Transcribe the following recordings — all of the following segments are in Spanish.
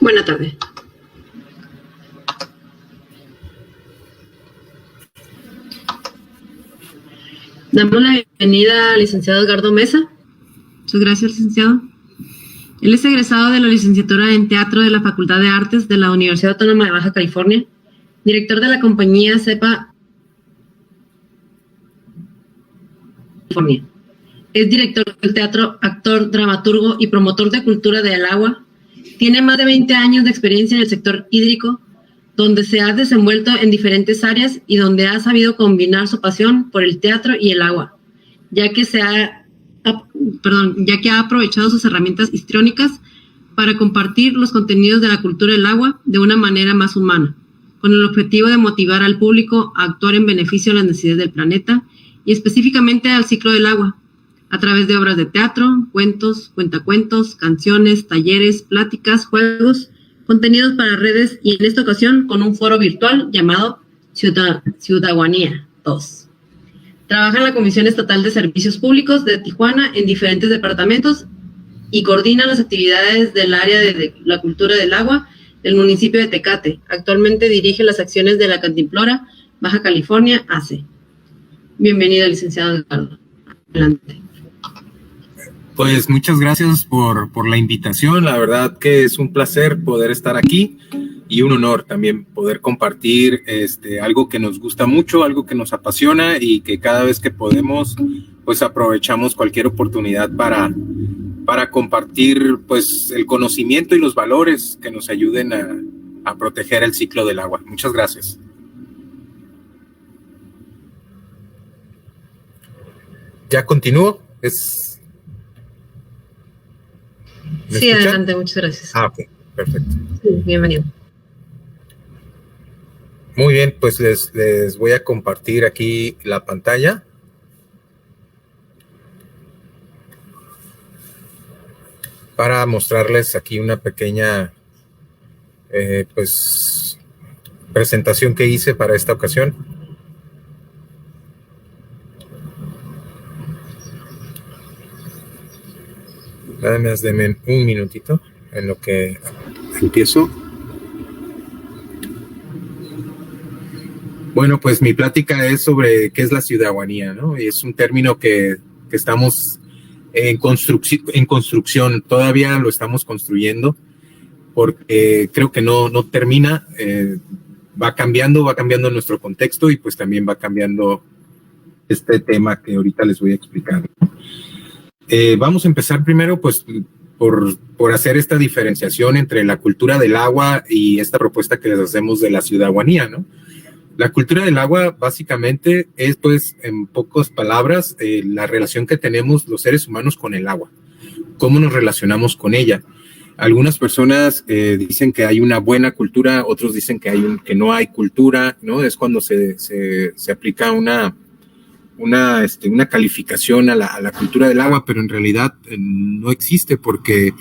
Buena tarde. Damos la bienvenida al licenciado Edgardo Mesa. Muchas gracias, licenciado. Él es egresado de la licenciatura en Teatro de la Facultad de Artes de la Universidad Autónoma de Baja California, director de la compañía CEPA California. Es director del teatro, actor, dramaturgo y promotor de cultura del agua. Tiene más de 20 años de experiencia en el sector hídrico, donde se ha desenvuelto en diferentes áreas y donde ha sabido combinar su pasión por el teatro y el agua, ya que ha aprovechado sus herramientas histriónicas para compartir los contenidos de la cultura del agua de una manera más humana, con el objetivo de motivar al público a actuar en beneficio de las necesidades del planeta y específicamente al ciclo del agua, a través de obras de teatro, cuentos, cuentacuentos, canciones, talleres, pláticas, juegos, contenidos para redes y en esta ocasión con un foro virtual llamado Ciudadanía 2. Trabaja en la Comisión Estatal de Servicios Públicos de Tijuana en diferentes departamentos y coordina las actividades del área de la cultura del agua del municipio de Tecate. Actualmente dirige las acciones de la Cantimplora Baja California AC. Bienvenido, licenciado Edgardo. Adelante. Pues muchas gracias por la invitación. La verdad que es un placer poder estar aquí y un honor también poder compartir algo que nos gusta mucho, algo que nos apasiona y que cada vez que podemos pues aprovechamos cualquier oportunidad para compartir pues el conocimiento y los valores que nos ayuden a proteger el ciclo del agua. Muchas gracias. ¿Ya continúo? Sí, adelante, muchas gracias. Ok, perfecto. Sí, bienvenido. Muy bien, pues les voy a compartir aquí la pantalla. Para mostrarles aquí una pequeña pues presentación que hice para esta ocasión. Nada más denme un minutito en lo que empiezo. Bueno, pues mi plática es sobre qué es la ciudadanía, ¿no? Y es un término que estamos en construcción, todavía lo estamos construyendo, porque creo que no termina, va cambiando nuestro contexto y pues también va cambiando este tema que ahorita les voy a explicar. Vamos a empezar primero pues por hacer esta diferenciación entre la cultura del agua y esta propuesta que les hacemos de la ciudadanía, ¿no? La cultura del agua básicamente es pues en pocas palabras la relación que tenemos los seres humanos con el agua, cómo nos relacionamos con ella. Algunas personas dicen que hay una buena cultura, otros dicen que no hay cultura, ¿no? Es cuando se aplica una calificación a la cultura del agua, pero en realidad no existe porque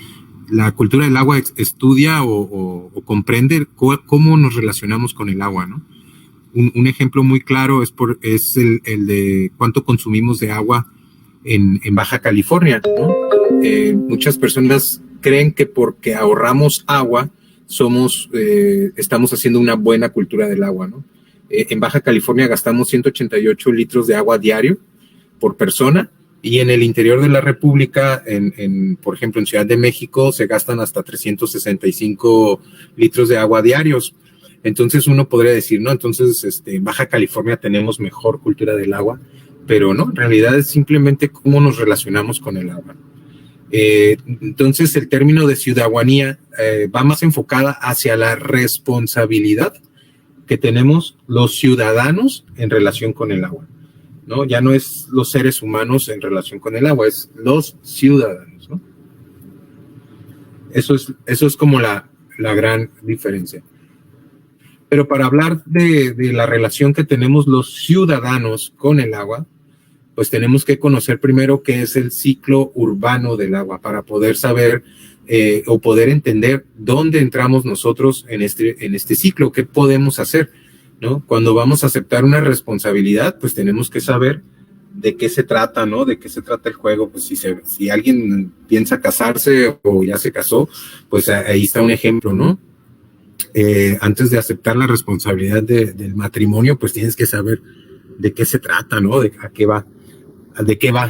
la cultura del agua estudia o comprende cómo nos relacionamos con el agua, ¿no? Un ejemplo muy claro es el de cuánto consumimos de agua en Baja California, ¿no? Muchas personas creen que porque ahorramos agua estamos haciendo una buena cultura del agua, ¿no? En Baja California gastamos 188 litros de agua diario por persona y en el interior de la República, por ejemplo, en Ciudad de México, se gastan hasta 365 litros de agua diarios. Entonces uno podría decir, no, entonces en Baja California tenemos mejor cultura del agua, pero no, en realidad es simplemente cómo nos relacionamos con el agua. Entonces el término de ciudadanía va más enfocada hacia la responsabilidad que tenemos los ciudadanos en relación con el agua, ¿no? Ya no es los seres humanos en relación con el agua, es los ciudadanos, ¿no? Eso es como la gran diferencia. Pero para hablar de la relación que tenemos los ciudadanos con el agua, pues tenemos que conocer primero qué es el ciclo urbano del agua para poder saber o poder entender dónde entramos nosotros en este ciclo, qué podemos hacer, ¿no? Cuando vamos a aceptar una responsabilidad, pues tenemos que saber de qué se trata, ¿no? De qué se trata el juego. Pues si alguien piensa casarse o ya se casó, pues ahí está un ejemplo, ¿no? Antes de aceptar la responsabilidad del matrimonio, pues tienes que saber de qué se trata, ¿no? De qué va,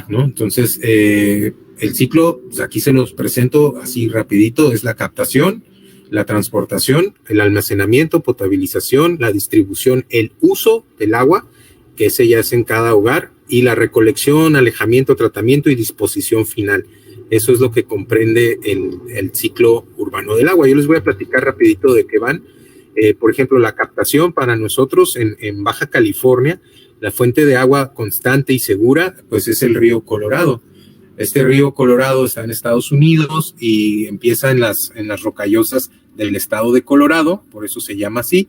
¿no? Entonces, el ciclo, pues aquí se los presento así rapidito, es la captación, la transportación, el almacenamiento, potabilización, la distribución, el uso del agua, que ese ya es en cada hogar, y la recolección, alejamiento, tratamiento y disposición final. Eso es lo que comprende el ciclo urbano del agua. Yo les voy a platicar rapidito de qué van. Por ejemplo, la captación para nosotros en Baja California, la fuente de agua constante y segura, pues es el río Colorado. Este río Colorado está en Estados Unidos y empieza en las rocallosas del estado de Colorado, por eso se llama así,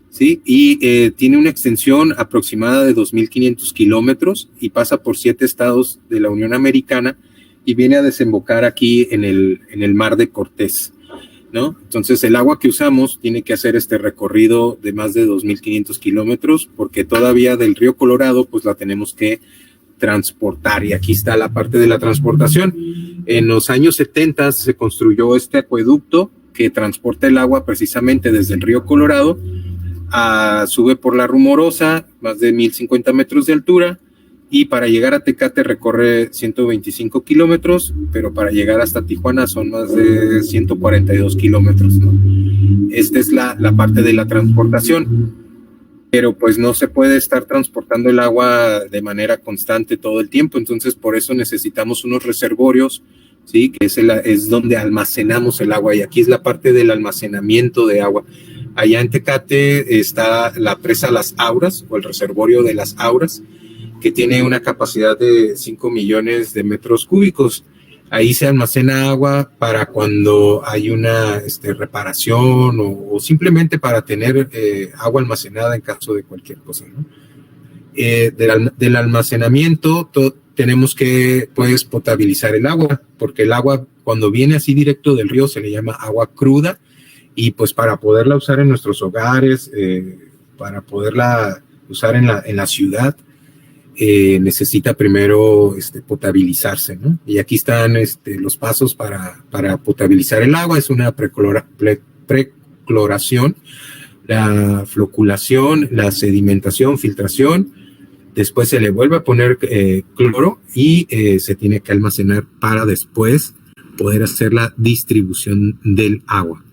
¿sí? Y tiene una extensión aproximada de 2.500 kilómetros y pasa por 7 estados de la Unión Americana y viene a desembocar aquí en el Mar de Cortés, ¿no? Entonces el agua que usamos tiene que hacer este recorrido de más de 2.500 kilómetros porque todavía del río Colorado pues la tenemos que transportar, y aquí está la parte de la transportación. En los años 70 se construyó este acueducto que transporta el agua precisamente desde el río Colorado, sube por la Rumorosa, más de 1.050 metros de altura, y para llegar a Tecate recorre 125 kilómetros, pero para llegar hasta Tijuana son más de 142 kilómetros, ¿no? Esta es la parte de la transportación, pero pues no se puede estar transportando el agua de manera constante todo el tiempo, entonces por eso necesitamos unos reservorios, ¿sí? Que es donde almacenamos el agua, y aquí es la parte del almacenamiento de agua. Allá en Tecate está la presa Las Auras, o el reservorio de Las Auras, que tiene una capacidad de 5 millones de metros cúbicos. Ahí se almacena agua para cuando hay una reparación o simplemente para tener agua almacenada en caso de cualquier cosa, ¿no? Del almacenamiento tenemos que pues potabilizar el agua, porque el agua cuando viene así directo del río se le llama agua cruda, y pues para poderla usar en nuestros hogares, para poderla usar en la ciudad, necesita primero potabilizarse, ¿no? Y aquí están los pasos para potabilizar el agua. Es una precloración, la floculación, la sedimentación, filtración. Después se le vuelve a poner cloro y se tiene que almacenar para después poder hacer la distribución del agua.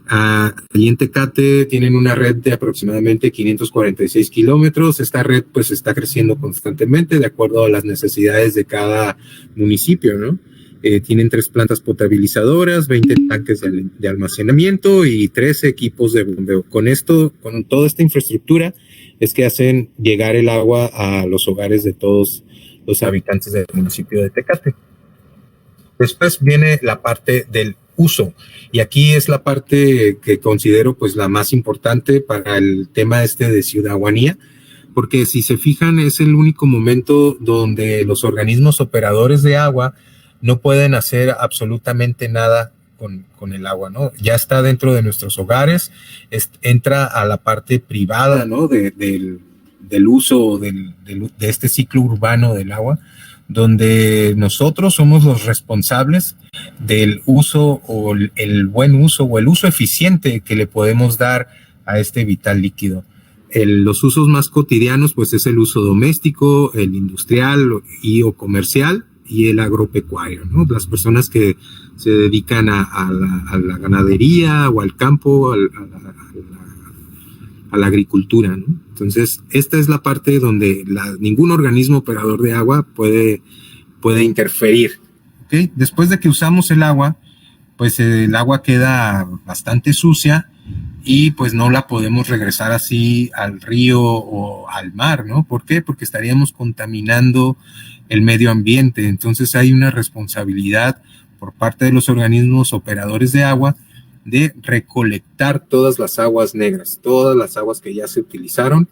Allí en Tecate tienen una red de aproximadamente 546 kilómetros. Esta red pues está creciendo constantemente de acuerdo a las necesidades de cada municipio, ¿no? Tienen 3 plantas potabilizadoras, 20 tanques de almacenamiento y 13 equipos de bombeo. Con toda esta infraestructura es que hacen llegar el agua a los hogares de todos los habitantes del municipio de Tecate. Después viene la parte del uso, y aquí es la parte que considero pues la más importante para el tema de ciudadanía, porque si se fijan es el único momento donde los organismos operadores de agua no pueden hacer absolutamente nada con el agua, ¿no? Ya está dentro de nuestros hogares, entra a la parte privada, ¿no? del uso de este ciclo urbano del agua, donde nosotros somos los responsables del uso o el buen uso o el uso eficiente que le podemos dar a este vital líquido. Los usos más cotidianos pues es el uso doméstico, el industrial o comercial y el agropecuario, ¿no? Las personas que se dedican a la ganadería o al campo, a la agricultura, ¿no? Entonces, esta es la parte donde ningún organismo operador de agua puede interferir, ¿okay? Después de que usamos el agua, pues el agua queda bastante sucia y pues no la podemos regresar así al río o al mar, ¿no? ¿Por qué? Porque estaríamos contaminando el medio ambiente. Entonces hay una responsabilidad por parte de los organismos operadores de agua de recolectar todas las aguas negras, todas las aguas que ya se utilizaron,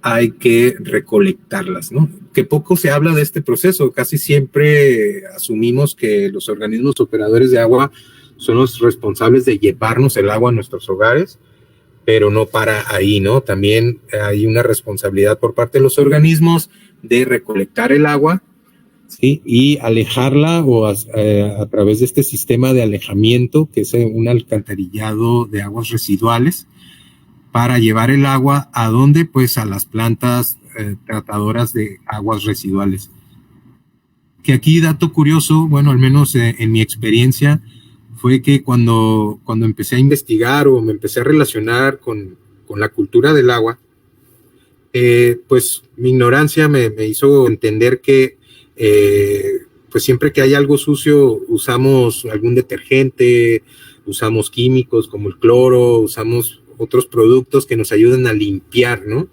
hay que recolectarlas, ¿no? Que poco se habla de este proceso, casi siempre asumimos que los organismos operadores de agua son los responsables de llevarnos el agua a nuestros hogares, pero no para ahí, ¿no? También hay una responsabilidad por parte de los organismos de recolectar el agua, ¿sí? Y alejarla a través de este sistema de alejamiento, que es un alcantarillado de aguas residuales, para llevar el agua ¿a dónde? Pues a las plantas tratadoras de aguas residuales. Que aquí, dato curioso, bueno, al menos en mi experiencia, fue que cuando empecé a investigar o me empecé a relacionar con la cultura del agua, pues mi ignorancia me hizo entender que pues siempre que hay algo sucio usamos algún detergente, usamos químicos como el cloro, usamos otros productos que nos ayudan a limpiar, ¿no?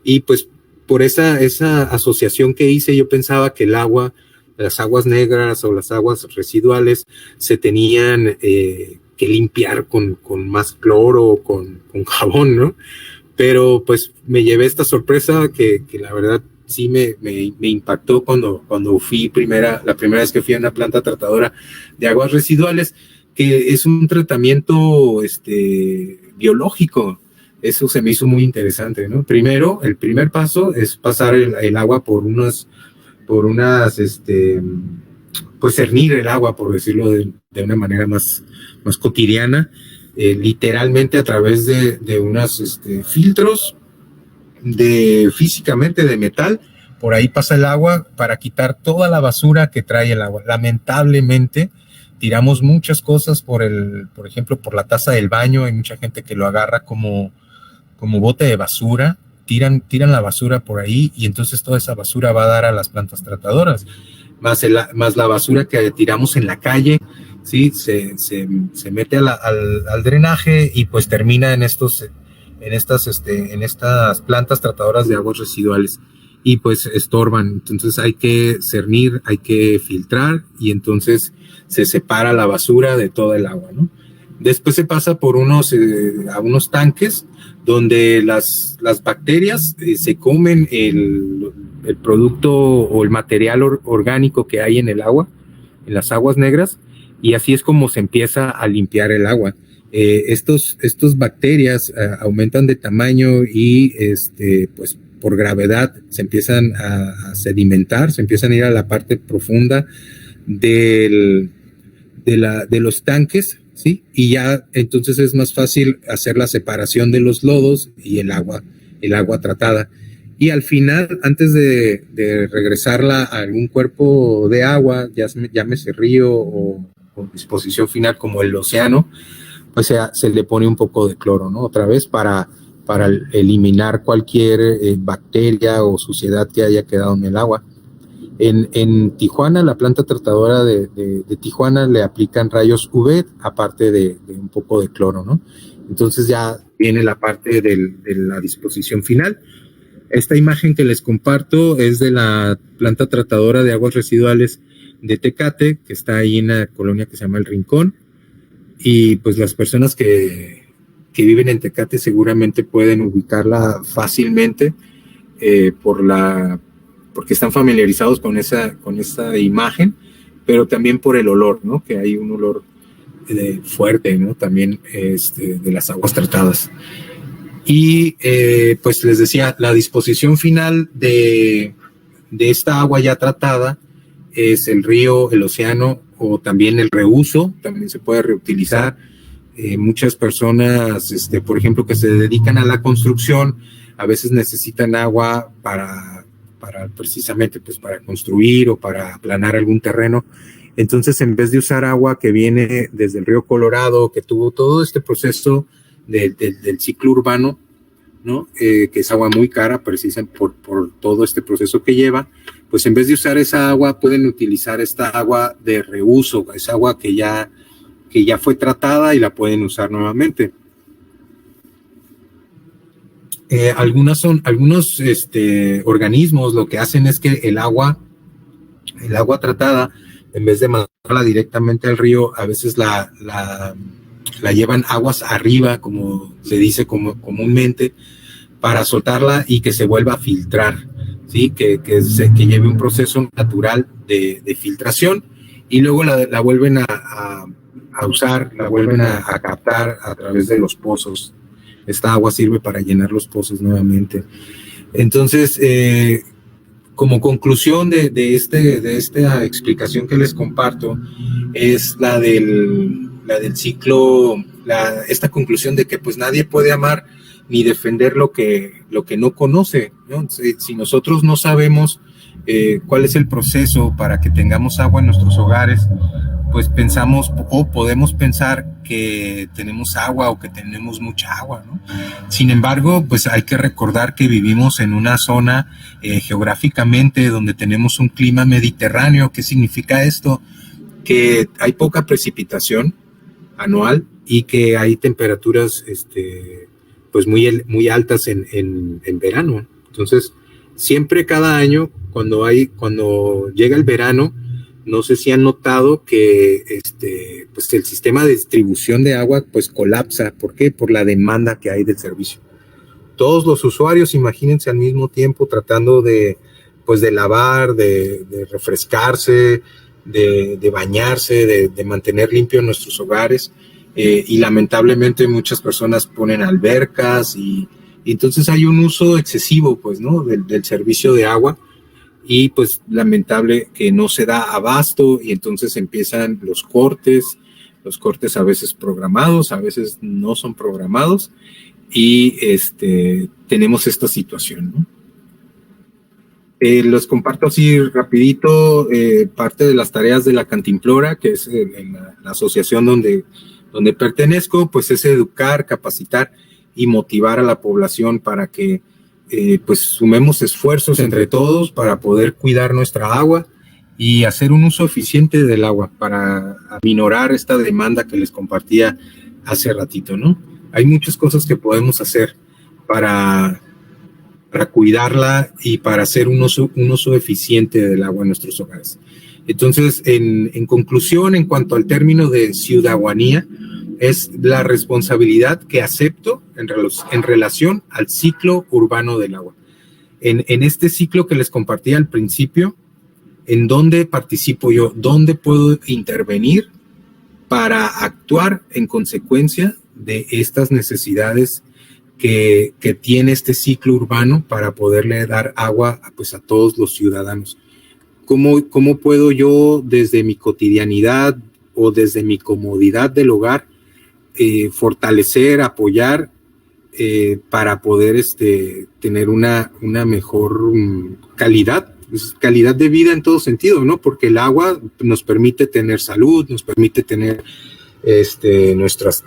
Y pues por esa asociación que hice, yo pensaba que el agua, las aguas negras o las aguas residuales se tenían que limpiar con más cloro o con jabón, ¿no? Pero pues me llevé esta sorpresa que la verdad sí me impactó cuando fui la primera vez que fui a una planta tratadora de aguas residuales, que es un tratamiento biológico. Eso se me hizo muy interesante, ¿no? Primero, el primer paso es pasar el agua por unas, pues cernir el agua, por decirlo de una manera más cotidiana, literalmente a través de unos filtros físicamente de metal. Por ahí pasa el agua para quitar toda la basura que trae el agua. Lamentablemente, tiramos muchas cosas por ejemplo, por la taza del baño. Hay mucha gente que lo agarra como bote de basura, tiran la basura por ahí y entonces toda esa basura va a dar a las plantas tratadoras, más la basura que tiramos en la calle, ¿sí? Se mete al drenaje y pues termina en estas plantas tratadoras de aguas residuales y pues estorban. Entonces hay que cernir, hay que filtrar y entonces se separa la basura de todo el agua, ¿no? Después se pasa por a unos tanques donde las bacterias se comen el producto o el material orgánico que hay en el agua, en las aguas negras, y así es como se empieza a limpiar el agua. Estos bacterias aumentan de tamaño y pues por gravedad se empiezan a sedimentar, se empiezan a ir a la parte profunda de los tanques, ¿sí? Y ya entonces es más fácil hacer la separación de los lodos y el agua tratada. Y al final, antes de regresarla a algún cuerpo de agua, llámese río o disposición final como el océano, pues se le pone un poco de cloro, ¿no? Otra vez para eliminar cualquier bacteria o suciedad que haya quedado en el agua. En Tijuana, la planta tratadora de Tijuana le aplican rayos UV, aparte de un poco de cloro, ¿no? Entonces ya viene la parte de la disposición final. Esta imagen que les comparto es de la planta tratadora de aguas residuales de Tecate, que está ahí en la colonia que se llama El Rincón. Y pues las personas que viven en Tecate seguramente pueden ubicarla fácilmente porque están familiarizados con esa imagen, pero también por el olor, ¿no? Que hay un olor fuerte, ¿no? También de las aguas tratadas. Y pues les decía, la disposición final de esta agua ya tratada es el río, el océano o también el reuso, también se puede reutilizar. Muchas personas, por ejemplo, que se dedican a la construcción, a veces necesitan agua para precisamente pues para construir o para aplanar algún terreno. Entonces, en vez de usar agua que viene desde el río Colorado, que tuvo todo este proceso del ciclo urbano, ¿no? Que es agua muy cara, precisamente por todo este proceso que lleva, pues en vez de usar esa agua, pueden utilizar esta agua de reuso, esa agua que ya fue tratada y la pueden usar nuevamente. Algunos organismos lo que hacen es que el agua tratada, en vez de mandarla directamente al río, a veces la llevan aguas arriba, como se dice comúnmente, para soltarla y que se vuelva a filtrar, ¿sí? Que lleve un proceso natural de filtración y luego la vuelven a usar, la vuelven a captar a través de los pozos. Esta agua sirve para llenar los pozos nuevamente. Entonces, Como conclusión de esta explicación que les comparto, es la del ciclo, esta conclusión de que pues nadie puede amar ni defender lo que no conoce, ¿no? Si nosotros no sabemos cuál es el proceso para que tengamos agua en nuestros hogares, pues pensamos o podemos pensar que tenemos agua o que tenemos mucha agua, ¿no? Sin embargo, pues hay que recordar que vivimos en una zona geográficamente donde tenemos un clima mediterráneo. ¿Qué significa esto? Que hay poca precipitación anual y que hay temperaturas pues muy altas en verano. Entonces, siempre cada año, cuando llega el verano, no sé si han notado que pues el sistema de distribución de agua pues colapsa. ¿Por qué? Por la demanda que hay del servicio. Todos los usuarios, imagínense al mismo tiempo tratando de lavar, de refrescarse, de bañarse, de mantener limpios nuestros hogares. Y lamentablemente muchas personas ponen albercas y entonces hay un uso excesivo, pues, ¿no? del servicio de agua. Y pues lamentable que no se da abasto y entonces empiezan los cortes a veces programados, a veces no son programados y tenemos esta situación, ¿no? Les comparto así rapidito parte de las tareas de la Cantimplora, que es la asociación donde pertenezco, pues es educar, capacitar y motivar a la población para que pues sumemos esfuerzos entre todos para poder cuidar nuestra agua y hacer un uso eficiente del agua para aminorar esta demanda que les compartía hace ratito, ¿no? Hay muchas cosas que podemos hacer para cuidarla y para hacer un uso eficiente del agua en nuestros hogares. Entonces, en conclusión, en cuanto al término de ciudadanía, es la responsabilidad que acepto en relación al ciclo urbano del agua. En este ciclo que les compartí al principio, ¿en dónde participo yo? ¿Dónde puedo intervenir para actuar en consecuencia de estas necesidades que tiene este ciclo urbano para poderle dar agua pues, a todos los ciudadanos? ¿Cómo puedo yo desde mi cotidianidad o desde mi comodidad del hogar fortalecer, apoyar para poder tener una mejor calidad de vida en todo sentido, ¿no? Porque el agua nos permite tener salud, nos permite tener nuestras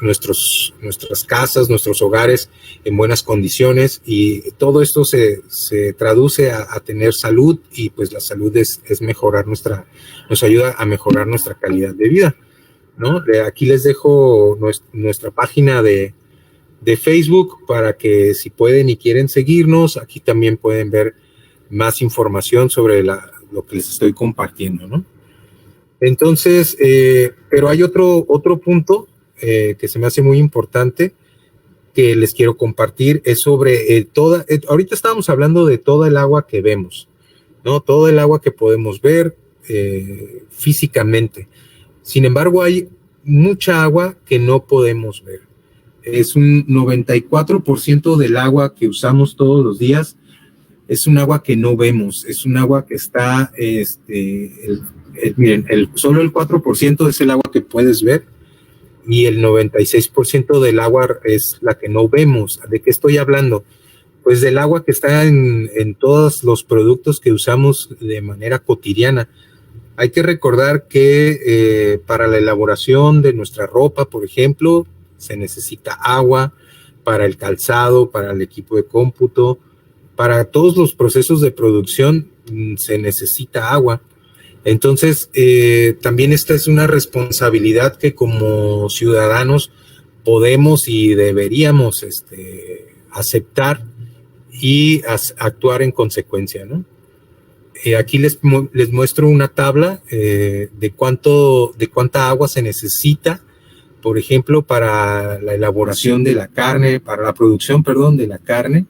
casas, nuestros hogares en buenas condiciones y todo esto se traduce a tener salud y pues la salud es mejorar nos ayuda a mejorar nuestra calidad de vida, ¿no? Aquí les dejo nuestra página de Facebook para que si pueden y quieren seguirnos, aquí también pueden ver más información sobre lo que les estoy compartiendo, ¿no? Entonces, pero hay otro punto que se me hace muy importante que les quiero compartir, es sobre ahorita estábamos hablando de toda el agua que vemos, ¿no? Todo el agua que podemos ver físicamente. Sin embargo, hay mucha agua que no podemos ver. Es un 94% del agua que usamos todos los días, es un agua que no vemos, es un agua que está, miren, solo el 4% es el agua que puedes ver y el 96% del agua es la que no vemos. ¿De qué estoy hablando? Pues del agua que está en todos los productos que usamos de manera cotidiana. Hay que recordar que para la elaboración de nuestra ropa, por ejemplo, se necesita agua, para el calzado, para el equipo de cómputo, para todos los procesos de producción se necesita agua. Entonces, también esta es una responsabilidad que como ciudadanos podemos y deberíamos aceptar y actuar en consecuencia, ¿no? Aquí les muestro una tabla de cuánta agua se necesita, por ejemplo, para la elaboración de la carne, para la producción, de la carne.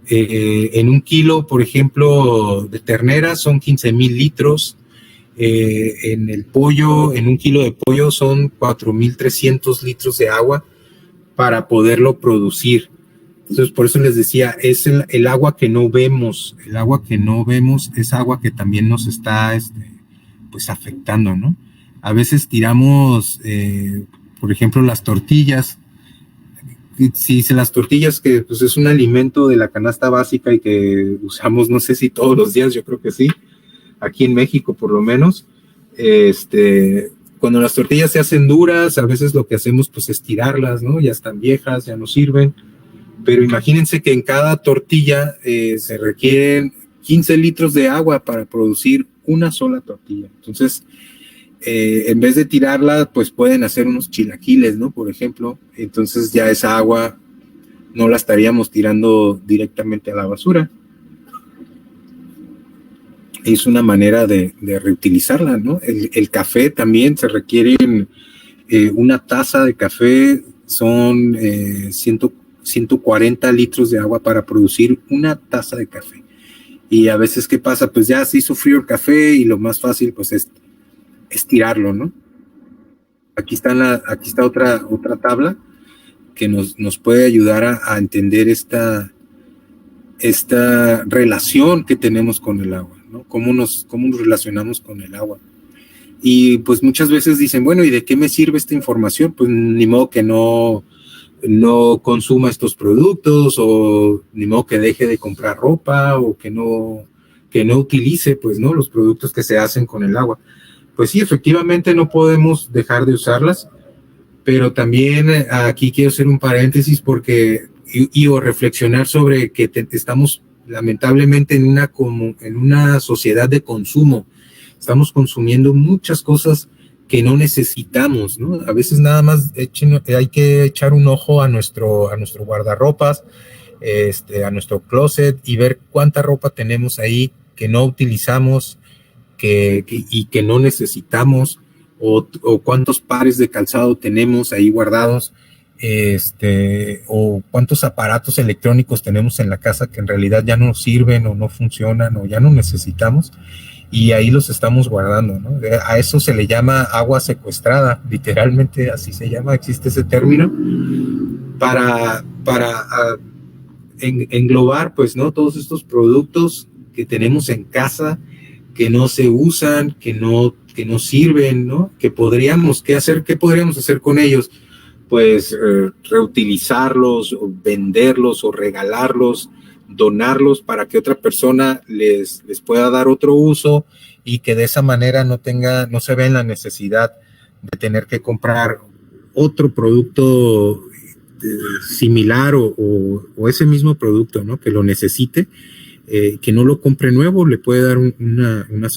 En un kilo, por ejemplo, de ternera son 15,000 litros. En el pollo, en un kilo de pollo son 4,300 litros de agua para poderlo producir. Entonces, por eso les decía, es el agua que no vemos. El agua que no vemos es agua que también nos está, pues, afectando, ¿no? A veces tiramos, por ejemplo, las tortillas. Si las tortillas, que pues es un alimento de la canasta básica y que usamos, no sé si todos los días, yo creo que sí, aquí en México por lo menos, cuando las tortillas se hacen duras, a veces lo que hacemos pues es tirarlas, ¿no? Ya están viejas, ya no sirven, pero imagínense que en cada tortilla se requieren 15 litros de agua para producir una sola tortilla. Entonces, en vez de tirarla, pues pueden hacer unos chilaquiles, ¿no? Por ejemplo, entonces ya esa agua no la estaríamos tirando directamente a la basura. Es una manera de reutilizarla, ¿no? El café también se requiere, una taza de café son 140 litros de agua para producir una taza de café. Y a veces, ¿qué pasa? Pues ya se hizo frío el café y lo más fácil pues es tirarlo, ¿no? Aquí está otra tabla que nos puede ayudar a entender esta relación que tenemos con el agua, ¿no? Cómo nos relacionamos con el agua. Y pues muchas veces dicen, bueno, ¿y de qué me sirve esta información? Pues ni modo que no consuma estos productos, o ni modo que deje de comprar ropa, o que no utilice, pues, ¿no?, los productos que se hacen con el agua. Pues sí, efectivamente no podemos dejar de usarlas, pero también aquí quiero hacer un paréntesis o reflexionar sobre que estamos lamentablemente en una sociedad de consumo. Estamos consumiendo muchas cosas que no necesitamos, ¿no? A veces nada más hay que echar un ojo a nuestro guardarropas, a nuestro closet, y ver cuánta ropa tenemos ahí que no utilizamos, y que no necesitamos, o cuántos pares de calzado tenemos ahí guardados, o cuántos aparatos electrónicos tenemos en la casa que en realidad ya no sirven o no funcionan o ya no necesitamos, y ahí los estamos guardando, ¿no? A eso se le llama agua secuestrada, literalmente así se llama, existe ese término, para englobar, pues, ¿no?, todos estos productos que tenemos en casa, que no se usan, que no sirven, ¿no? ¿Qué podríamos hacer con ellos? Pues reutilizarlos, o venderlos, o regalarlos, donarlos para que otra persona les pueda dar otro uso, y que de esa manera no se vea en la necesidad de tener que comprar otro producto similar o ese mismo producto, ¿no?, que lo necesite. Que no lo compre nuevo, le puede dar un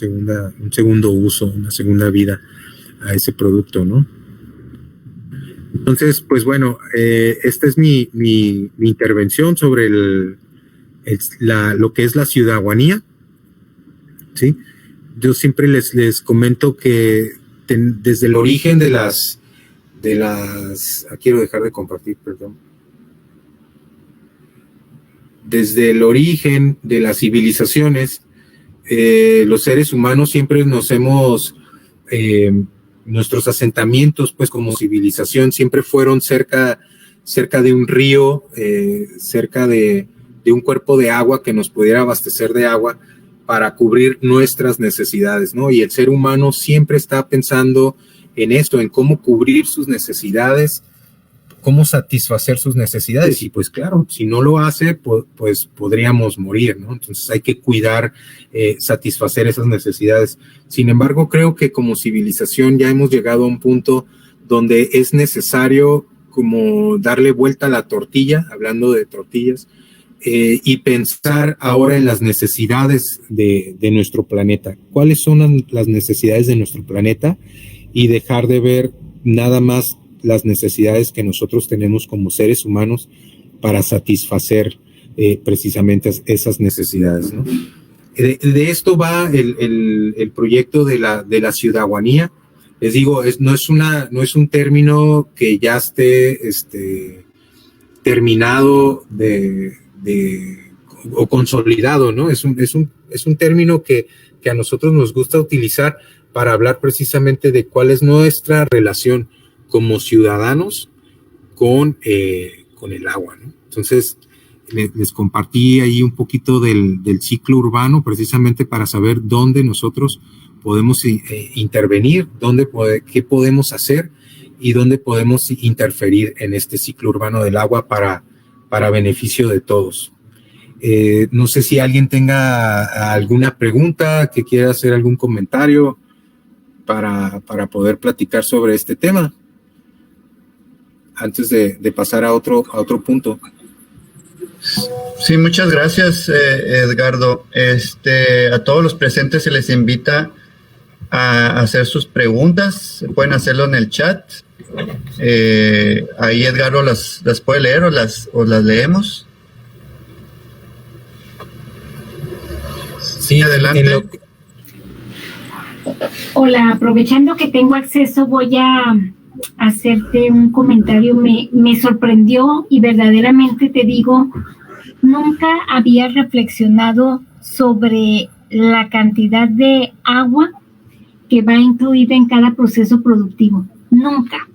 segundo uso, una segunda vida a ese producto, ¿no? Entonces, pues bueno, esta es mi intervención sobre lo que es la ciudadanía, ¿sí? Yo siempre les comento que desde el origen de las quiero dejar de compartir, perdón. Desde el origen de las civilizaciones, los seres humanos siempre nuestros asentamientos, pues, como civilización, siempre fueron cerca de un río, cerca de un cuerpo de agua que nos pudiera abastecer de agua para cubrir nuestras necesidades, ¿no? Y el ser humano siempre está pensando en esto, en cómo cubrir sus necesidades, cómo satisfacer sus necesidades. Y pues claro, si no lo hace, pues podríamos morir, ¿no? Entonces hay que cuidar, satisfacer esas necesidades. Sin embargo, creo que como civilización ya hemos llegado a un punto donde es necesario como darle vuelta a la tortilla, hablando de tortillas, y pensar ahora en las necesidades de nuestro planeta. ¿Cuáles son las necesidades de nuestro planeta? Y dejar de ver nada más las necesidades que nosotros tenemos como seres humanos para satisfacer precisamente esas necesidades, ¿no? De esto va el proyecto de la ciudadanía. Les digo, no es un término que ya esté terminado o consolidado, ¿no? Es un término que a nosotros nos gusta utilizar para hablar precisamente de cuál es nuestra relación como ciudadanos con el agua, ¿no? Entonces, les compartí ahí un poquito del ciclo urbano, precisamente para saber dónde nosotros podemos intervenir, qué podemos hacer y dónde podemos interferir en este ciclo urbano del agua para beneficio de todos. No sé si alguien tenga alguna pregunta, que quiera hacer algún comentario para poder platicar sobre este tema, antes de pasar a otro punto. Sí, muchas gracias, Edgardo. A todos los presentes se les invita a hacer sus preguntas. Pueden hacerlo en el chat. Ahí Edgardo las puede leer o las leemos. Sí, adelante. Hola, aprovechando que tengo acceso, voy a hacerte un comentario. Me sorprendió y verdaderamente te digo, nunca había reflexionado sobre la cantidad de agua que va incluida en cada proceso productivo. Nunca.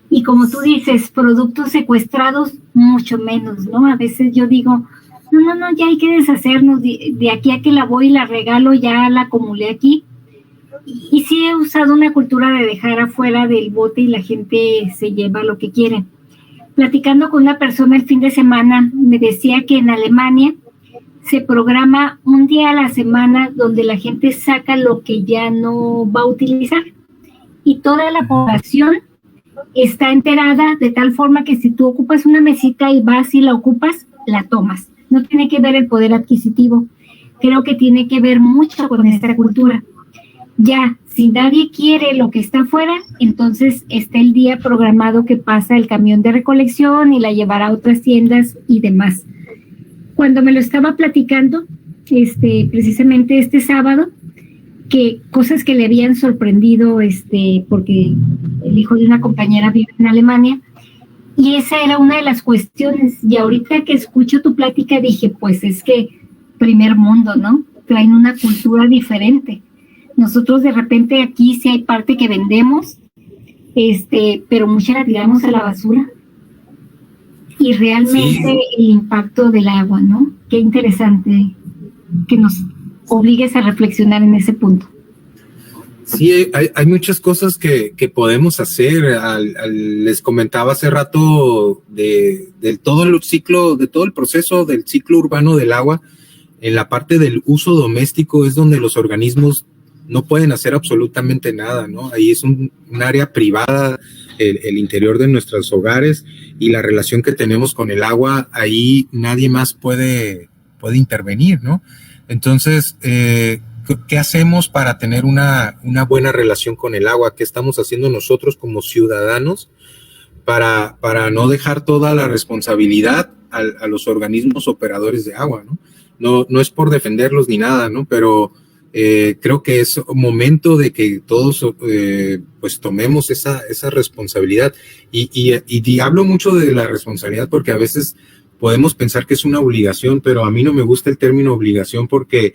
Y como tú dices, productos secuestrados, mucho menos, ¿no? A veces yo digo, no, ya hay que deshacernos, de aquí a que la voy y la regalo, ya la acumulé aquí. Y sí he usado una cultura de dejar afuera del bote y la gente se lleva lo que quiere. Platicando con una persona el fin de semana, me decía que en Alemania se programa un día a la semana donde la gente saca lo que ya no va a utilizar. Y toda la población está enterada de tal forma que si tú ocupas una mesita y vas y la ocupas, la tomas. No tiene que ver el poder adquisitivo. Creo que tiene que ver mucho con esta cultura. Ya, si nadie quiere lo que está afuera, entonces está el día programado que pasa el camión de recolección y la llevará a otras tiendas y demás. Cuando me lo estaba platicando, precisamente este sábado, que cosas que le habían sorprendido, porque el hijo de una compañera vive en Alemania, y esa era una de las cuestiones. Y ahorita que escucho tu plática dije, pues es que primer mundo, ¿no? Traen una cultura diferente. Nosotros de repente aquí sí hay parte que vendemos, pero mucha la tiramos a la basura. Y realmente el impacto del agua, ¿no? Qué interesante que nos obligues a reflexionar en ese punto. Sí, hay muchas cosas que podemos hacer. Les comentaba hace rato de todo el ciclo, de todo el proceso del ciclo urbano del agua. En la parte del uso doméstico es donde los organismos no pueden hacer absolutamente nada, ¿no? Ahí es un área privada, el interior de nuestros hogares, y la relación que tenemos con el agua, ahí nadie más puede intervenir, ¿no? Entonces, ¿qué hacemos para tener una buena relación con el agua? ¿Qué estamos haciendo nosotros como ciudadanos para no dejar toda la responsabilidad a los organismos operadores de agua, ¿no? No es por defenderlos ni nada, ¿no? Pero creo que es momento de que todos pues tomemos esa responsabilidad. Y hablo mucho de la responsabilidad porque a veces podemos pensar que es una obligación, pero a mí no me gusta el término obligación porque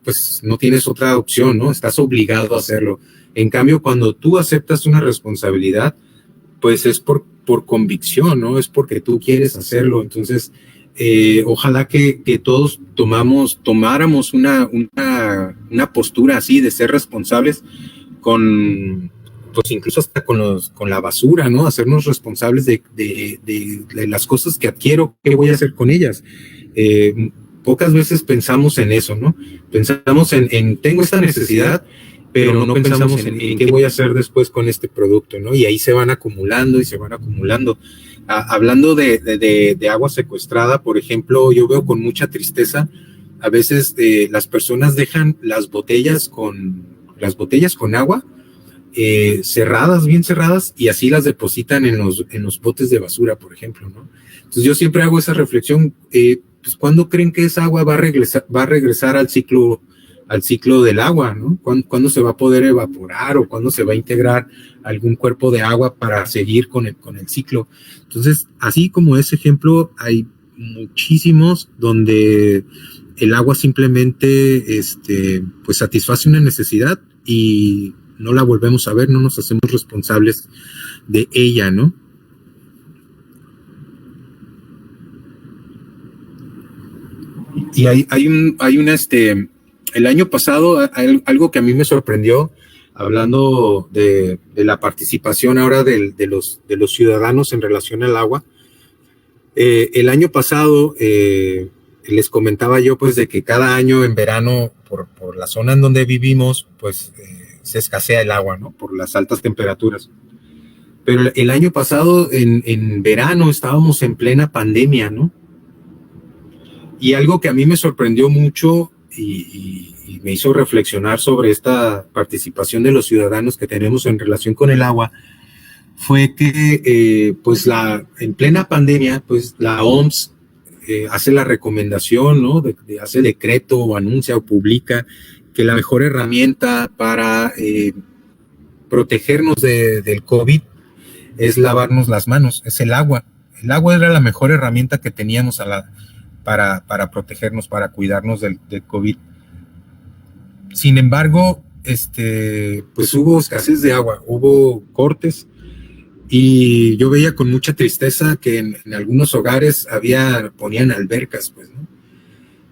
pues no tienes otra opción, ¿no? Estás obligado a hacerlo. En cambio, cuando tú aceptas una responsabilidad, pues es por convicción, ¿no? Es porque tú quieres hacerlo. Entonces, ojalá que todos tomáramos una postura así de ser responsables pues incluso hasta con la basura, ¿no? Hacernos responsables de las cosas que adquiero, qué voy a hacer con ellas. Pocas veces pensamos en eso, ¿no? Pensamos en tengo esta necesidad, pero no pensamos en qué voy a hacer después con este producto, ¿no? Y ahí se van acumulando y se van acumulando. Hablando de agua secuestrada, por ejemplo, yo veo con mucha tristeza, a veces las personas dejan las botellas con agua cerradas, bien cerradas, y así las depositan en los botes de basura, por ejemplo, ¿no? Entonces yo siempre hago esa reflexión, pues ¿cuándo creen que esa agua va a regresar al ciclo del agua, ¿no? ¿Cuándo se va a poder evaporar o cuándo se va a integrar algún cuerpo de agua para seguir con el ciclo? Entonces, así como ese ejemplo, hay muchísimos donde el agua simplemente pues satisface una necesidad y no la volvemos a ver, no nos hacemos responsables de ella, ¿no? Y el año pasado, algo que a mí me sorprendió, hablando de la participación ahora de los ciudadanos en relación al agua. El año pasado les comentaba yo pues de que cada año en verano por la zona en donde vivimos pues se escasea el agua, ¿no? Por las altas temperaturas. Pero el año pasado en verano estábamos en plena pandemia, ¿no? Y algo que a mí me sorprendió mucho y me hizo reflexionar sobre esta participación de los ciudadanos que tenemos en relación con el agua fue que pues en plena pandemia pues la OMS hace la recomendación, ¿no? Hace decreto o anuncia o publica que la mejor herramienta para protegernos del COVID es lavarnos las manos, es el agua. El agua era la mejor herramienta que teníamos para protegernos, para cuidarnos del COVID. Sin embargo, pues hubo escasez de agua, hubo cortes, y yo veía con mucha tristeza que en algunos hogares ponían albercas, pues, ¿no?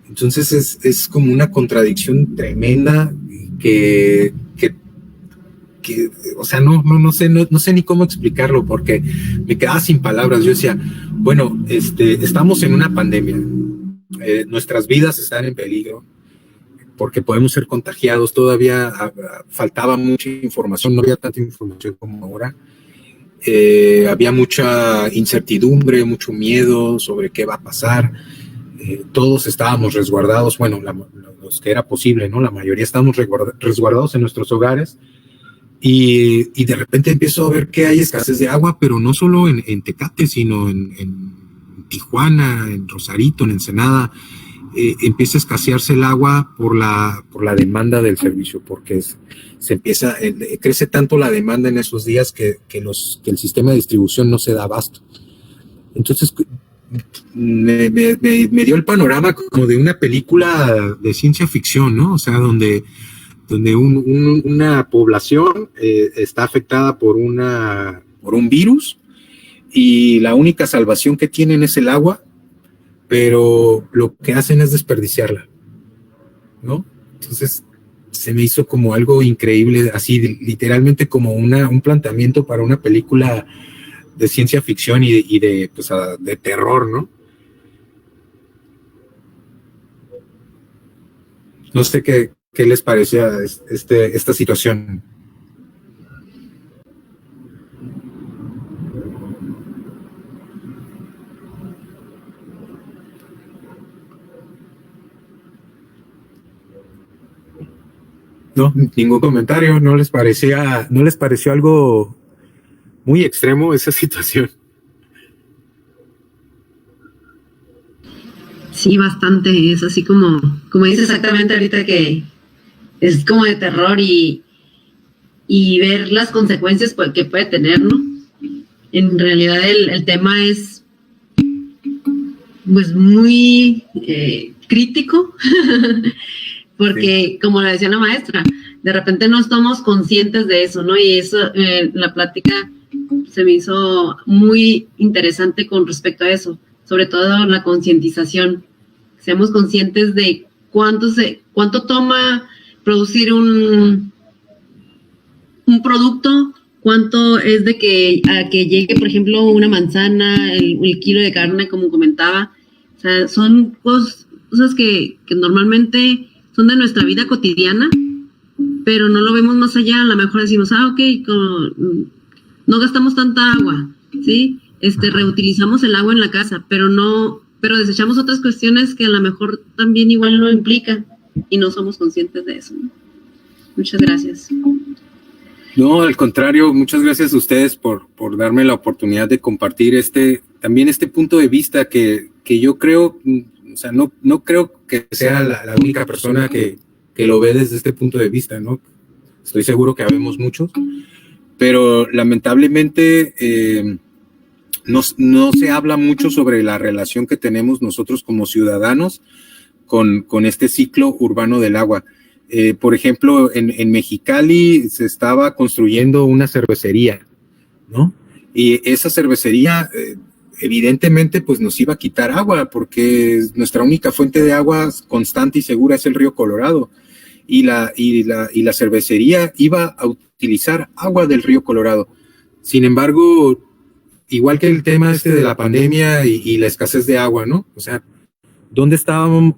Entonces es como una contradicción tremenda que o sea, no sé ni cómo explicarlo, porque me quedaba sin palabras. Yo decía, bueno, estamos en una pandemia, nuestras vidas están en peligro, porque podemos ser contagiados, todavía faltaba mucha información, no había tanta información como ahora, había mucha incertidumbre, mucho miedo sobre qué va a pasar, todos estábamos resguardados, bueno, los que era posible, ¿no? La mayoría estábamos resguardados en nuestros hogares, y de repente empiezo a ver que hay escasez de agua, pero no solo en Tecate, sino en Tijuana, en Rosarito, en Ensenada. Empieza a escasearse el agua por la demanda del servicio, porque crece tanto la demanda en esos días que el sistema de distribución no se da abasto. Entonces me dio el panorama como de una película de ciencia ficción, ¿no? O sea, donde una población está afectada por un virus y la única salvación que tienen es el agua, pero lo que hacen es desperdiciarla, ¿no? Entonces se me hizo como algo increíble, así literalmente como un planteamiento para una película de ciencia ficción y de terror, ¿no? No sé qué les parecía esta situación. No, ningún comentario. ¿No les pareció algo muy extremo esa situación? Sí, bastante. Es así como dice exactamente ahorita, que es como de terror y ver las consecuencias que puede tener, ¿no? En realidad el tema es pues muy crítico porque, sí, como le decía la maestra, de repente no estamos conscientes de eso, ¿no? Y eso, la plática se me hizo muy interesante con respecto a eso, sobre todo la concientización. Seamos conscientes de cuánto toma producir un producto, cuánto es de que llegue, por ejemplo, una manzana, el kilo de carne, como comentaba. O sea, son cosas que normalmente son de nuestra vida cotidiana, pero no lo vemos más allá. A lo mejor decimos, ok, no gastamos tanta agua, ¿sí? Reutilizamos el agua en la casa, pero desechamos otras cuestiones que a lo mejor también igual lo implica y no somos conscientes de eso, ¿no? Muchas gracias. No, al contrario, muchas gracias a ustedes por darme la oportunidad de compartir también este punto de vista que yo creo, o sea, no creo que sea la única persona que lo ve desde este punto de vista, ¿no? Estoy seguro que habemos muchos, pero lamentablemente no se habla mucho sobre la relación que tenemos nosotros como ciudadanos con este ciclo urbano del agua. Por ejemplo, en Mexicali se estaba construyendo una cervecería, ¿no? Y esa cervecería evidentemente pues nos iba a quitar agua, porque nuestra única fuente de agua constante y segura es el río Colorado, y la cervecería iba a utilizar agua del río Colorado. Sin embargo, igual que el tema de la pandemia y la escasez de agua, ¿no? O sea, ¿dónde estábamos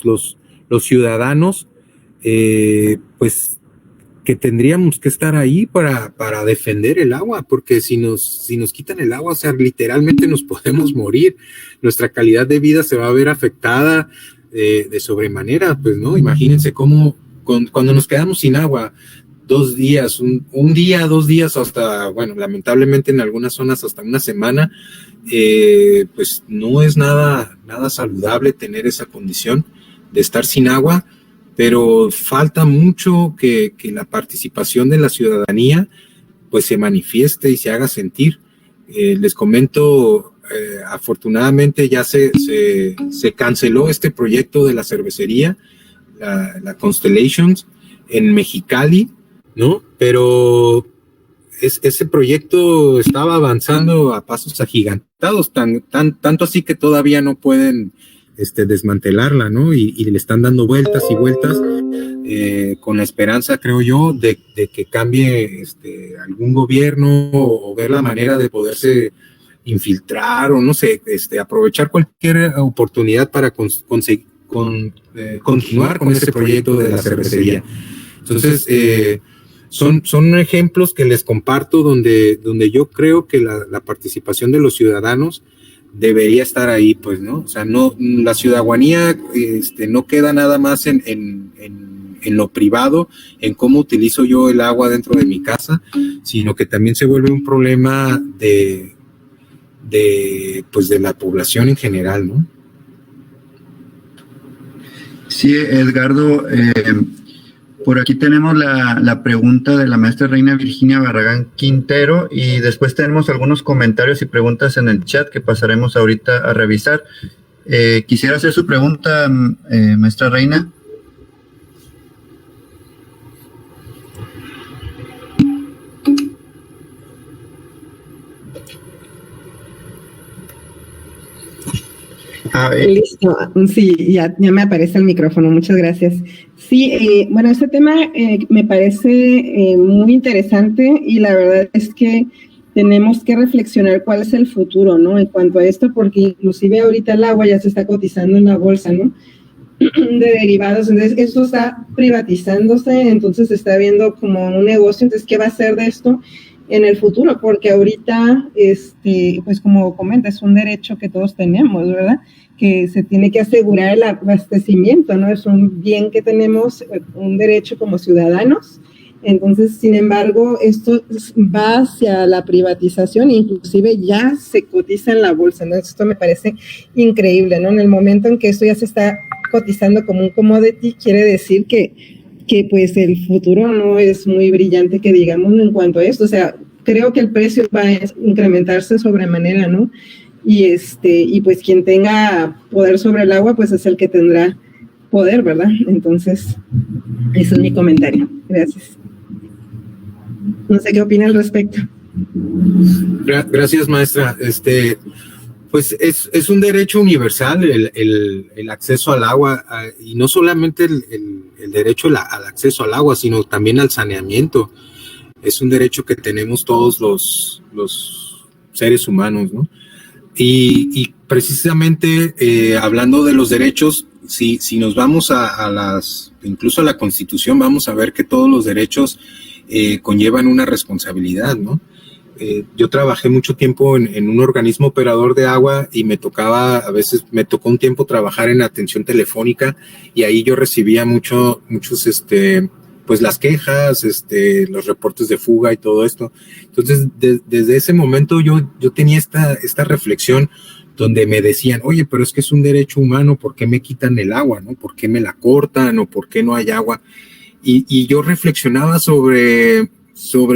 los ciudadanos? Pues que tendríamos que estar ahí para defender el agua, porque si nos quitan el agua, o sea, literalmente nos podemos morir. Nuestra calidad de vida se va a ver afectada de sobremanera, pues, ¿no? Imagínense cómo cuando nos quedamos sin agua 2 días, un día, 2 días, hasta, bueno, lamentablemente en algunas zonas hasta una semana, pues no es nada saludable tener esa condición de estar sin agua, pero falta mucho que la participación de la ciudadanía pues se manifieste y se haga sentir. Les comento, afortunadamente ya se canceló este proyecto de la cervecería, la Constellations, en Mexicali, ¿no? Pero ese proyecto estaba avanzando a pasos agigantados, tanto así que todavía no pueden desmantelarla, ¿no? Y le están dando vueltas y vueltas, con la esperanza, creo yo, de que cambie algún gobierno, o ver la manera de poderse infiltrar, o no sé, aprovechar cualquier oportunidad para continuar con ese proyecto de la cervecería. Entonces, son ejemplos que les comparto donde yo creo que la participación de los ciudadanos debería estar ahí, pues, ¿no? O sea, no, la ciudadanía no queda nada más en lo privado, en cómo utilizo yo el agua dentro de mi casa, sino que también se vuelve un problema de la población en general, ¿no? Sí, Edgardo, por aquí tenemos la pregunta de la maestra Reina Virginia Barragán Quintero, y después tenemos algunos comentarios y preguntas en el chat que pasaremos ahorita a revisar. Quisiera hacer su pregunta, maestra Reina. Listo, sí, ya me aparece el micrófono, muchas gracias. Sí, bueno, este tema me parece muy interesante, y la verdad es que tenemos que reflexionar cuál es el futuro, ¿no? En cuanto a esto, porque inclusive ahorita el agua ya se está cotizando en la bolsa, ¿no? De derivados, entonces esto está privatizándose, entonces se está viendo como un negocio. Entonces, ¿qué va a hacer de esto en el futuro? Porque ahorita, pues como comenta, es un derecho que todos tenemos, ¿verdad? Que se tiene que asegurar el abastecimiento, ¿no? Es un bien que tenemos, un derecho como ciudadanos. Entonces, sin embargo, esto va hacia la privatización, inclusive ya se cotiza en la bolsa, ¿no? Esto me parece increíble, ¿no? En el momento en que esto ya se está cotizando como un commodity, quiere decir que pues el futuro no es muy brillante, que digamos, en cuanto a esto. O sea, creo que el precio va a incrementarse sobremanera, ¿no? Y pues quien tenga poder sobre el agua, pues es el que tendrá poder, ¿verdad? Entonces, ese es mi comentario. Gracias. No sé qué opina al respecto. Gracias, maestra. Pues es un derecho universal el acceso al agua, y no solamente el derecho al acceso al agua, sino también al saneamiento. Es un derecho que tenemos todos los seres humanos, ¿no? Y precisamente, hablando de los derechos, si nos vamos incluso a la Constitución, vamos a ver que todos los derechos conllevan una responsabilidad, ¿no? Yo trabajé mucho tiempo en un organismo operador de agua, y a veces me tocó un tiempo trabajar en atención telefónica, y ahí yo recibía muchos pues las quejas, los reportes de fuga y todo esto. Entonces, desde ese momento yo tenía esta reflexión, donde me decían, oye, pero es que es un derecho humano, ¿por qué me quitan el agua, no? ¿Por qué me la cortan, o por qué no hay agua? Y yo reflexionaba sobre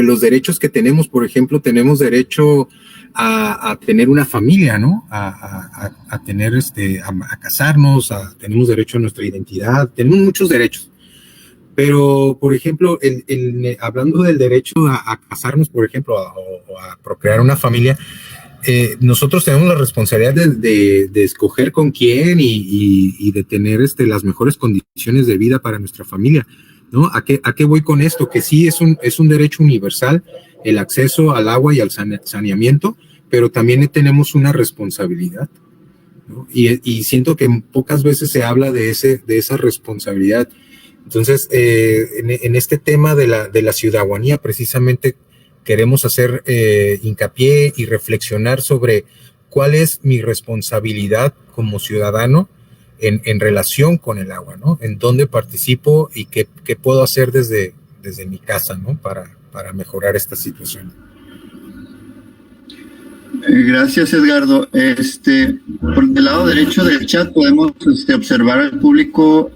los derechos que tenemos. Por ejemplo, tenemos derecho a tener una familia, ¿no? A tener a casarnos, tenemos derecho a nuestra identidad, tenemos muchos derechos. Pero, por ejemplo, hablando del derecho a casarnos, por ejemplo, o a procrear una familia, nosotros tenemos la responsabilidad de escoger con quién y de tener las mejores condiciones de vida para nuestra familia, ¿no? ¿A qué voy con esto? Que sí es un derecho universal el acceso al agua y al saneamiento, pero también tenemos una responsabilidad, ¿no? Y siento que pocas veces se habla de esa responsabilidad. Entonces, en este tema de la ciudadanía, precisamente queremos hacer hincapié y reflexionar sobre cuál es mi responsabilidad como ciudadano en relación con el agua, ¿no? En dónde participo y qué puedo hacer desde mi casa, ¿no? Para mejorar esta situación. Gracias, Edgardo. Por el lado derecho del chat podemos observar al público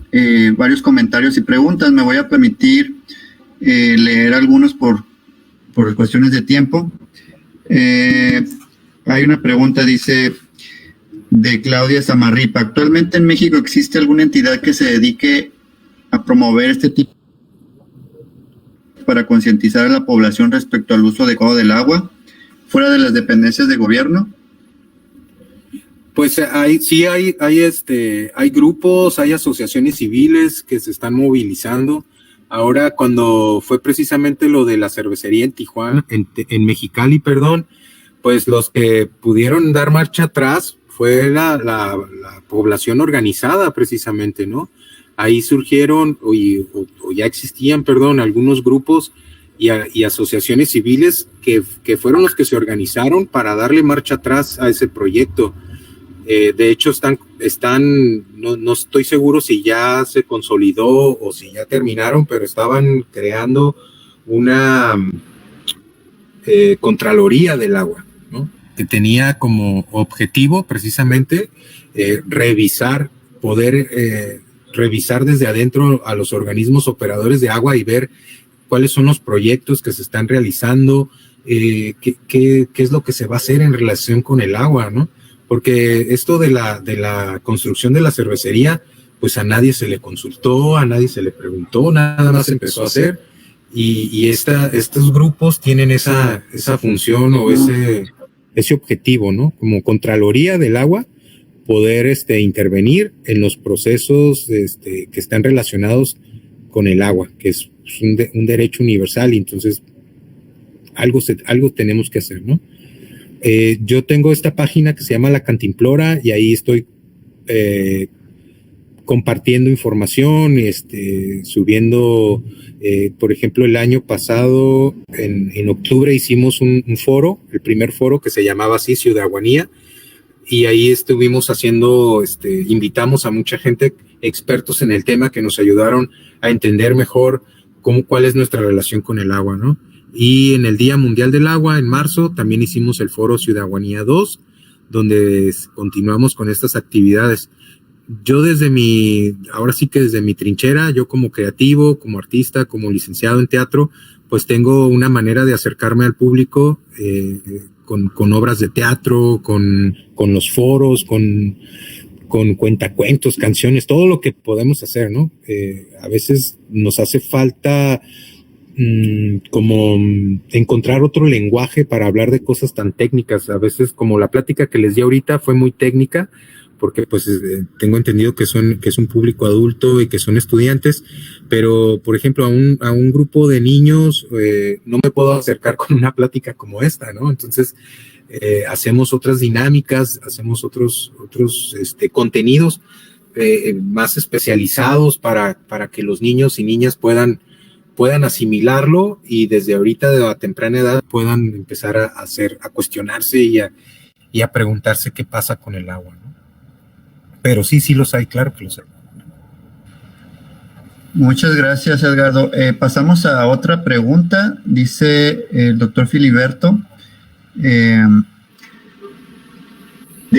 varios comentarios y preguntas. Me voy a permitir leer algunos por cuestiones de tiempo. Hay una pregunta, dice, de Claudia Zamarripa. ¿Actualmente en México existe alguna entidad que se dedique a promover este tipo para concientizar a la población respecto al uso adecuado del agua, fuera de las dependencias de gobierno? Pues hay grupos, hay asociaciones civiles que se están movilizando. Ahora, cuando fue precisamente lo de la cervecería en Tijuana, en Mexicali, perdón, pues los que pudieron dar marcha atrás fue la población organizada, precisamente, ¿no? Ahí surgieron, o ya existían, algunos grupos y asociaciones civiles que fueron los que se organizaron para darle marcha atrás a ese proyecto. De hecho, no estoy seguro si ya se consolidó o si ya terminaron, pero estaban creando una Contraloría del Agua, ¿no? Que tenía como objetivo precisamente poder revisar desde adentro a los organismos operadores de agua y ver cuáles son los proyectos que se están realizando, qué es lo que se va a hacer en relación con el agua, ¿no? Porque esto de la construcción de la cervecería, pues a nadie se le consultó, a nadie se le preguntó, nada más empezó a hacer, y estos grupos tienen esa función o ese objetivo, ¿no? Como Contraloría del Agua, poder intervenir en los procesos que están relacionados con el agua, que es un derecho universal, y entonces algo tenemos que hacer, ¿no? Yo tengo esta página que se llama La Cantimplora y ahí estoy compartiendo información, subiendo, por ejemplo, el año pasado, en octubre, hicimos un foro, el primer foro que se llamaba así, Ciudadanía, y ahí estuvimos invitamos a mucha gente, expertos en el tema, que nos ayudaron a entender mejor cuál es nuestra relación con el agua, ¿no? Y en el Día Mundial del Agua, en marzo, también hicimos el foro Ciudadanía 2, donde continuamos con estas actividades. Yo ahora sí que desde mi trinchera, yo como creativo, como artista, como licenciado en teatro, pues tengo una manera de acercarme al público con obras de teatro, con los foros, con cuentacuentos, canciones, todo lo que podemos hacer, ¿no? A veces nos hace falta como encontrar otro lenguaje para hablar de cosas tan técnicas. A veces, como la plática que les di ahorita fue muy técnica, porque pues tengo entendido que es un público adulto y que son estudiantes, pero por ejemplo a un grupo de niños no me puedo acercar con una plática como esta, ¿no? Entonces hacemos otras dinámicas, hacemos otros contenidos más especializados para que los niños y niñas puedan asimilarlo y desde ahorita de a temprana edad puedan empezar a cuestionarse y a preguntarse qué pasa con el agua, ¿no? Pero sí los hay, claro que los hay. Muchas gracias, Edgardo. Pasamos a otra pregunta. Dice el doctor Filiberto, de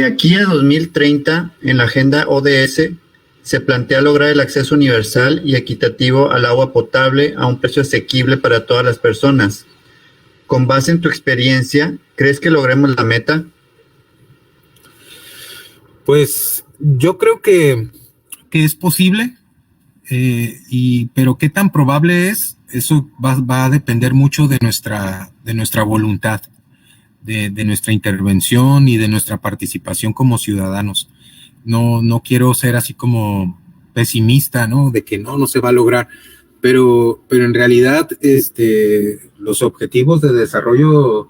aquí a 2030, en la agenda ODS, se plantea lograr el acceso universal y equitativo al agua potable a un precio asequible para todas las personas. Con base en tu experiencia, ¿crees que logremos la meta? Pues yo creo que es posible, pero qué tan probable es, eso va a depender mucho de nuestra voluntad. de nuestra intervención y de nuestra participación como ciudadanos. No quiero ser así como pesimista, ¿no? De que no se va a lograr, pero en realidad los objetivos de desarrollo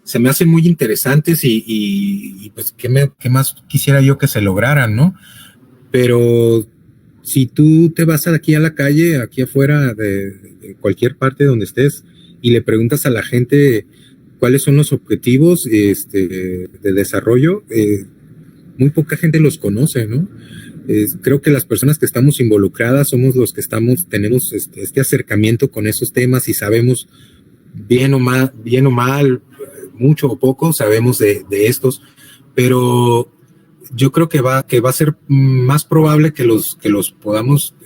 se me hacen muy interesantes y pues ¿qué más quisiera yo que se lograran, ¿no? Pero si tú te vas aquí a la calle, aquí afuera de cualquier parte donde estés y le preguntas a la gente cuáles son los objetivos de desarrollo, muy poca gente los conoce, ¿no? Creo que las personas que estamos involucradas somos los que tenemos este acercamiento con esos temas y sabemos bien o mal, mucho o poco, sabemos de estos, pero yo creo que va a ser más probable que los podamos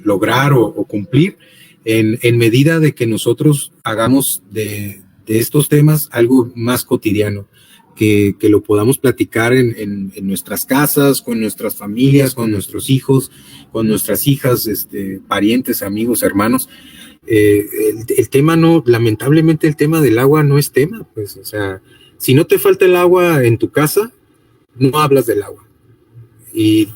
lograr o cumplir en medida de que nosotros hagamos de estos temas algo más cotidiano, que lo podamos platicar en nuestras casas, con nuestras familias, con nuestros hijos, con nuestras hijas, parientes, amigos, hermanos. El tema lamentablemente el tema del agua no es tema, pues, o sea, si no te falta el agua en tu casa, no hablas del agua. Y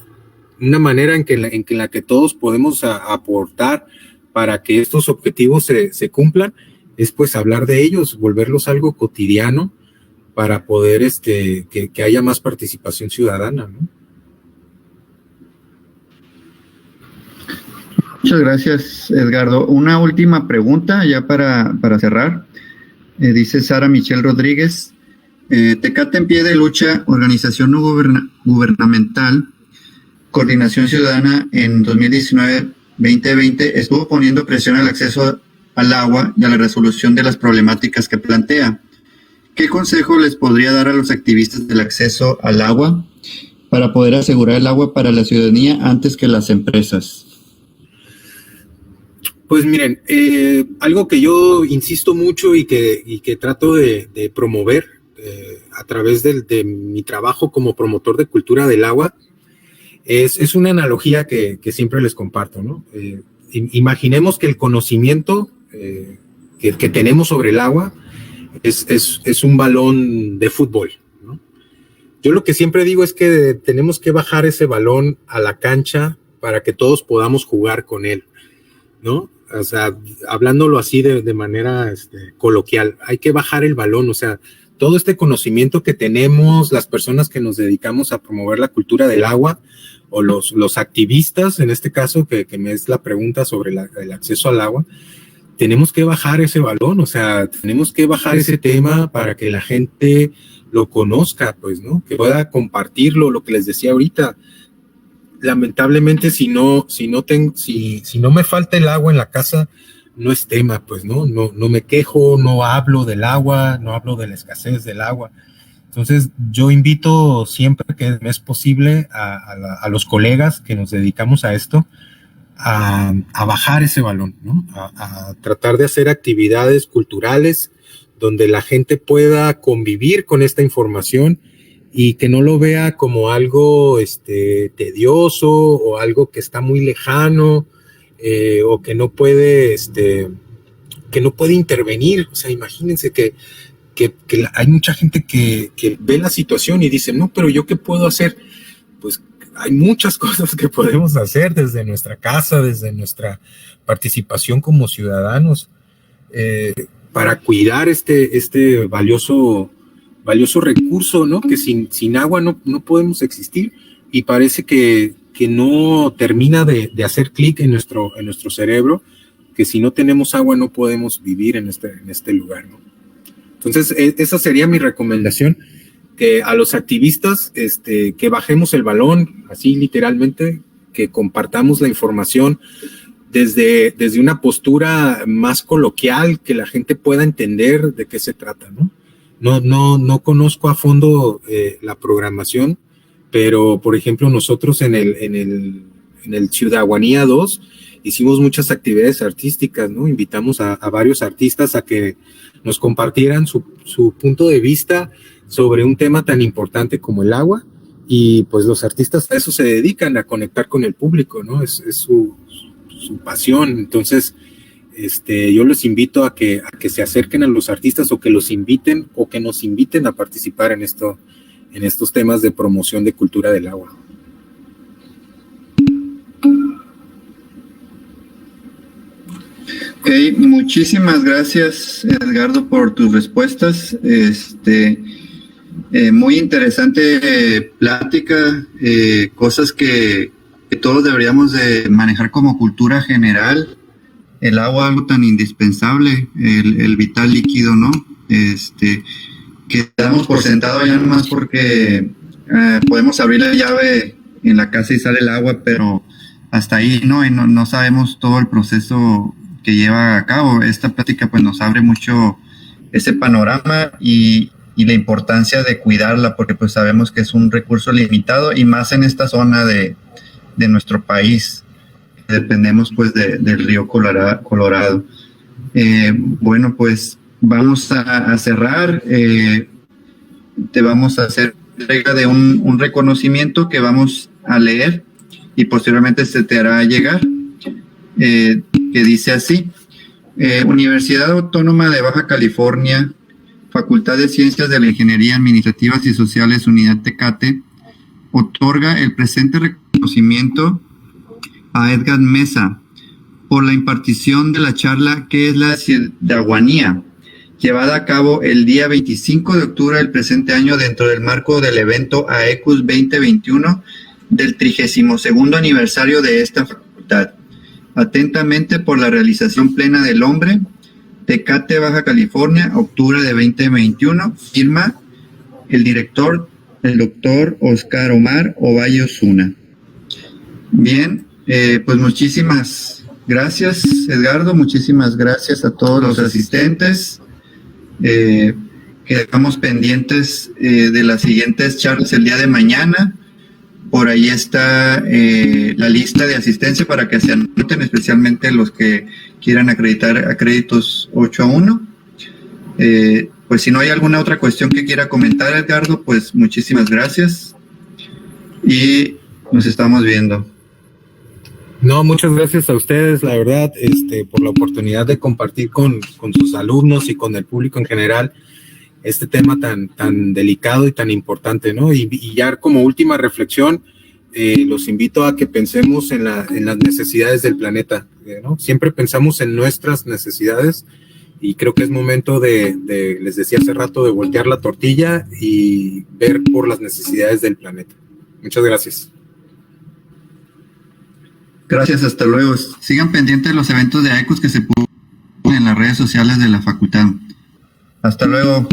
una manera en la que todos podemos aportar para que estos objetivos se cumplan es pues hablar de ellos, volverlos algo cotidiano para poder que haya más participación ciudadana, ¿no? Muchas gracias, Edgardo. Una última pregunta ya para cerrar. Dice Sara Michelle Rodríguez, Tecate en pie de lucha, organización no gubernamental, Coordinación Ciudadana en 2019-2020 estuvo poniendo presión al acceso al agua y a la resolución de las problemáticas que plantea. ¿Qué consejo les podría dar a los activistas del acceso al agua para poder asegurar el agua para la ciudadanía antes que las empresas? Pues miren, algo que yo insisto mucho y que trato de promover a través de mi trabajo como promotor de cultura del agua es una analogía que siempre les comparto, ¿no? Imaginemos que el conocimiento que tenemos sobre el agua es un balón de fútbol, ¿no? Yo lo que siempre digo es que tenemos que bajar ese balón a la cancha para que todos podamos jugar con él, ¿no? O sea, hablándolo así de manera coloquial, hay que bajar el balón, o sea, todo este conocimiento que tenemos, las personas que nos dedicamos a promover la cultura del agua, o los activistas, en este caso, que me es la pregunta sobre el acceso al agua, tenemos que bajar ese balón, o sea, tenemos que bajar ese tema para que la gente lo conozca, pues, ¿no? Que pueda compartirlo, lo que les decía ahorita. Lamentablemente, si no me falta el agua en la casa, no es tema, pues, ¿no? No me quejo, no hablo del agua, no hablo de la escasez del agua. Entonces, yo invito siempre que me es posible a los colegas que nos dedicamos a esto, a bajar ese balón, ¿no? A tratar de hacer actividades culturales donde la gente pueda convivir con esta información y que no lo vea como algo tedioso o algo que está muy lejano o que no puede intervenir. O sea, imagínense que hay mucha gente que ve la situación y dice, no, pero ¿yo qué puedo hacer? Pues hay muchas cosas que podemos hacer desde nuestra casa, desde nuestra participación como ciudadanos, para cuidar este valioso recurso, ¿no? Que sin agua no podemos existir, y parece que no termina de hacer clic en nuestro cerebro, que si no tenemos agua no podemos vivir en este lugar, ¿no? Entonces, esa sería mi recomendación, que a los activistas, que bajemos el balón, así literalmente, que compartamos la información desde una postura más coloquial, que la gente pueda entender de qué se trata, ¿no? No conozco a fondo la programación, pero, por ejemplo, nosotros en el Ciudadanía 2 hicimos muchas actividades artísticas, ¿no? Invitamos a varios artistas a que nos compartieran su punto de vista sobre un tema tan importante como el agua, y pues los artistas a eso se dedican, a conectar con el público, ¿no? Es su pasión. Entonces, yo los invito a que se acerquen a los artistas o que los inviten o que nos inviten a participar en estos temas de promoción de cultura del agua. Ok, muchísimas gracias, Edgardo, por tus respuestas. Muy interesante plática, cosas que todos deberíamos de manejar como cultura general. El agua, algo tan indispensable, el vital líquido, ¿no? Que damos por sentado ya nomás porque podemos abrir la llave en la casa y sale el agua, pero hasta ahí, ¿no? Y no sabemos todo el proceso que lleva a cabo. Esta plática pues nos abre mucho ese panorama y la importancia de cuidarla, porque pues sabemos que es un recurso limitado y más en esta zona de nuestro país. Dependemos pues del río Colorado. Bueno, pues vamos a cerrar. Te vamos a hacer entrega de un reconocimiento que vamos a leer y posteriormente se te hará llegar, que dice así: Universidad Autónoma de Baja California, Facultad de Ciencias de la Ingeniería Administrativas y Sociales, Unidad Tecate, otorga el presente reconocimiento a Edgar Mesa por la impartición de la charla ¿Qué es la ciudadanía?, llevada a cabo el día 25 de octubre del presente año dentro del marco del evento AECUS 2021 del 32º aniversario de esta facultad. Atentamente por la realización plena del hombre, Tecate, Baja California, octubre de 2021, firma el director, el doctor Oscar Omar Ovalle Osuna. Bien, pues muchísimas gracias, Edgardo, muchísimas gracias a todos los asistentes. Quedamos pendientes de las siguientes charlas el día de mañana. Por ahí está la lista de asistencia para que se anoten, especialmente los que quieran acreditar a créditos 8-1. Pues si no hay alguna otra cuestión que quiera comentar, Edgardo, pues muchísimas gracias y nos estamos viendo. No, muchas gracias a ustedes, la verdad, por la oportunidad de compartir con sus alumnos y con el público en general este tema tan delicado y tan importante, ¿no? Y ya como última reflexión, los invito a que pensemos en las necesidades del planeta, ¿no? Siempre pensamos en nuestras necesidades y creo que es momento les decía hace rato, de voltear la tortilla y ver por las necesidades del planeta. Muchas gracias. Gracias, hasta luego. Sigan pendientes de los eventos de AECUS que se publican en las redes sociales de la facultad. Hasta luego.